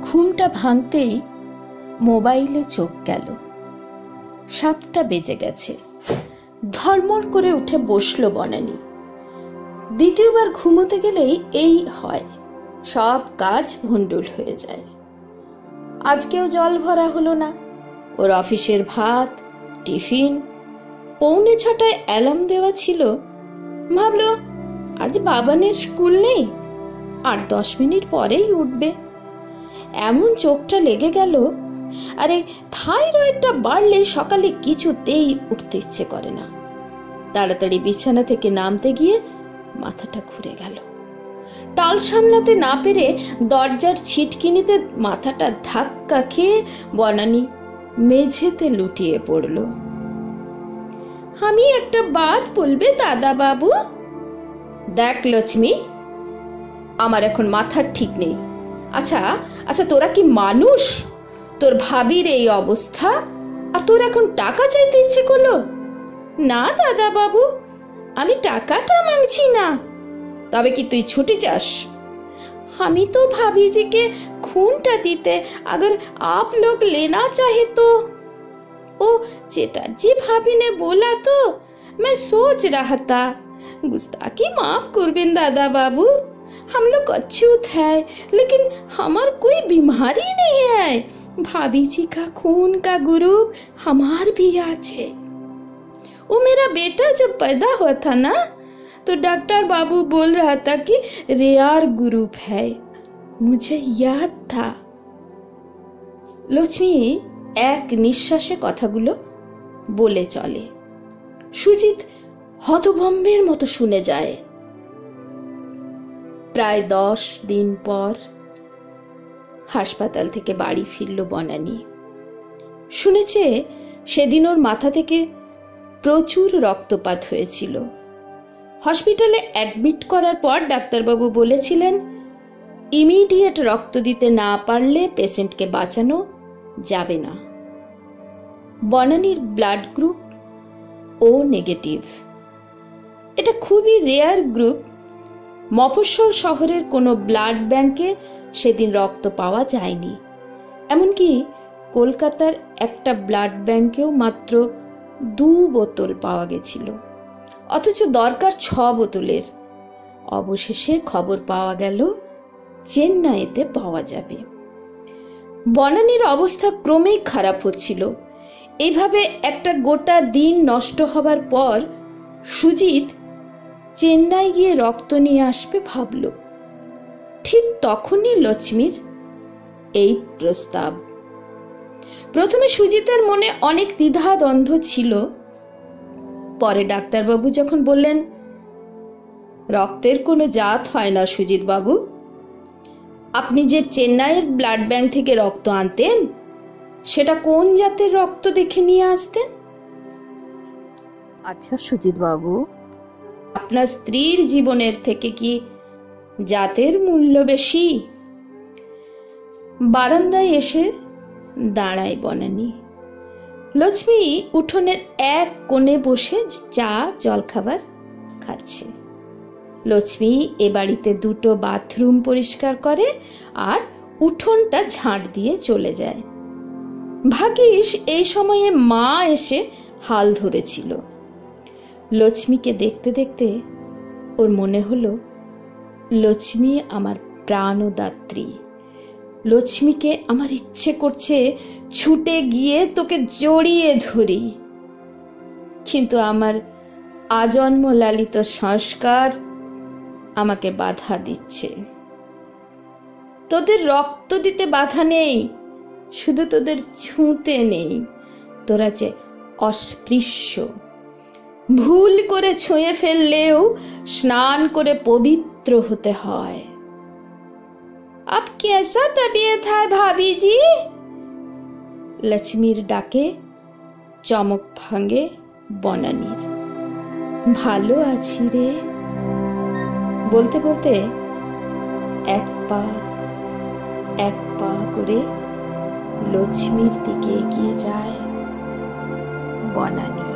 ঘুমটা ভাঙতেই মোবাইলে চোখ গেল। 7টা বেজে গেছে। ধর্মর করে উঠে বসল বনানী। দ্বিতীয়বার ঘুমোতে গেলেই এই হয়, সব কাজ ভণ্ডুল হয়ে যায়। আজকেও জল ভরা হলো না। ওর অফিসের ভাত, টিফিন। 6:45 অ্যালার্ম দেওয়া ছিল। ভাবলো আজ বাবানের স্কুল নেই, 8-10 মিনিট পরেই উঠবে। এমন চোখটা লেগে গেল, আরে থাইরয়েডটা বাড়লে সকালে কিছুতেই উঠতে ইচ্ছে করে না। তাড়াতাড়ি বিছানা থেকে নামতে গিয়ে মাথাটা ঘুরে গেল। টাল সামলাতে না পেরে দরজার ছিটকিনিতে মাথাটা ধাক্কা খেয়ে বনানী মেঝেতে লুটিয়ে পড়ল। আমি একটা বাত বলবে দাদা বাবু? দেখ লক্ষ্মী, আমার এখন মাথার ঠিক নেই। আচ্ছা আচ্ছা, তোরা কি মানুষ? তোর ভাবির এই অবস্থা, আর তোর এখন টাকা চাইতে ইচ্ছে করলো? না দাদা বাবু, আমি টাকাটা মাংছি না। তবে কি তুই ছুটি চাস? আমি তো भाभी जी के खूनটা দিতে, अगर आप लोग लेना चाहे तो। ओ चेटर्जी भाभी ने बोला तो मैं सोच रहा था। गुस्ताखी माफ करबेन दादा बाबू, हम लोग अछूत है, लेकिन हमार कोई बीमारी नहीं है। भाभी जी का खून का ग्रुप हमार भी আছে। वो मेरा बेटा जब पैदा हुआ था ना, तो डॉक्टर बाबू बोल रहा था कि रेयर ग्रुप है। मुझे याद था। লক্ষ্মী এক নিঃশ্বাসে কথাগুলো বলে চলে। সুজিত হতভম্বের মতো শুনে যায়। প্রায় 10 দিন পর হাসপাতাল থেকে বাড়ি ফিরল বনানী। শুনেছে সেদিন ওর মাথা থেকে প্রচুর রক্তপাত হয়েছিল। হসপিটালে অ্যাডমিট করার পর ডাক্তারবাবু বলেছিলেন ইমিডিয়েট রক্ত দিতে না পারলে পেশেন্টকে বাঁচানো যাবে না। বনানীর ব্লাড গ্রুপ ও নেগেটিভ। এটা খুবই রেয়ার গ্রুপ। মফস্বল শহরের কোনো ব্লাড ব্যাংকে সেদিন রক্ত পাওয়া যায়নি। এমনকি কলকাতার একটা ব্লাড ব্যাংকেও মাত্র 2 বোতল পাওয়া গেছিল, অথচ দরকার 6 বোতলের। অবশেষে খবর পাওয়া গেল চেন্নাইতে পাওয়া যাবে। বনানীর অবস্থা ক্রমেই খারাপ হচ্ছিল। এইভাবে একটা গোটা দিন নষ্ট হবার পর সুজিত চেন্নাই গিয়ে রক্ত নিয়ে আসবে ভাবল। ঠিক তখনই লক্ষ্মীর এই প্রস্তাব। প্রথমে সুজিতের মনে অনেক দ্বিধা দ্বন্দ্ব ছিল। পরে ডাক্তারবাবু যখন বললেন রক্তের কোনো জাত হয় না সুজিত বাবু, আপনি যে চেন্নাইয়ের ব্লাড ব্যাংক থেকে রক্ত আনতেন সেটা কোন জাতের রক্ত দেখে নিয়ে আসতেন? আচ্ছা সুজিত বাবু, আপনার স্ত্রীর জীবনের থেকে কি জাতের মূল্য বেশি? বারান্দায় এসে দাঁড়ায় বনানী। লক্ষ্মী উঠোনের এক কোণে বসে চা জলখাবার খাচ্ছে। লক্ষ্মী এ বাড়িতে 2টো বাথরুম পরিষ্কার করে আর উঠোনটা ঝাঁট দিয়ে চলে যায়। ভাগ্যিস এই সময়ে মা এসে হাল ধরেছিল। লক্ষ্মীকে দেখতে দেখতে ওর মনে হলো লক্ষ্মী আমার প্রাণদাত্রী। লক্ষ্মীকে আমার ইচ্ছে করছে ছুটে গিয়ে তোকে জড়িয়ে ধরি, কিন্তু আমার আজন্ম লালিত সংস্কার আমাকে বাধা দিচ্ছে। তোদের রক্ত দিতে বাধা নেই, শুধু তোদের ছুঁতে নেই। তোরা যে অস্পৃশ্য, ভুল করে ছুঁয়ে ফেললেও স্নান করে পবিত্র হতে হয়। अब कैसा तबीयत है भाभी जी? লক্ষ্মীর ডাকে চমক ভাঙে বনানীর। ভালো আছি রে বলতে বলতে এক পা করে লক্ষ্মীর দিকে এগিয়ে যায় বনানী।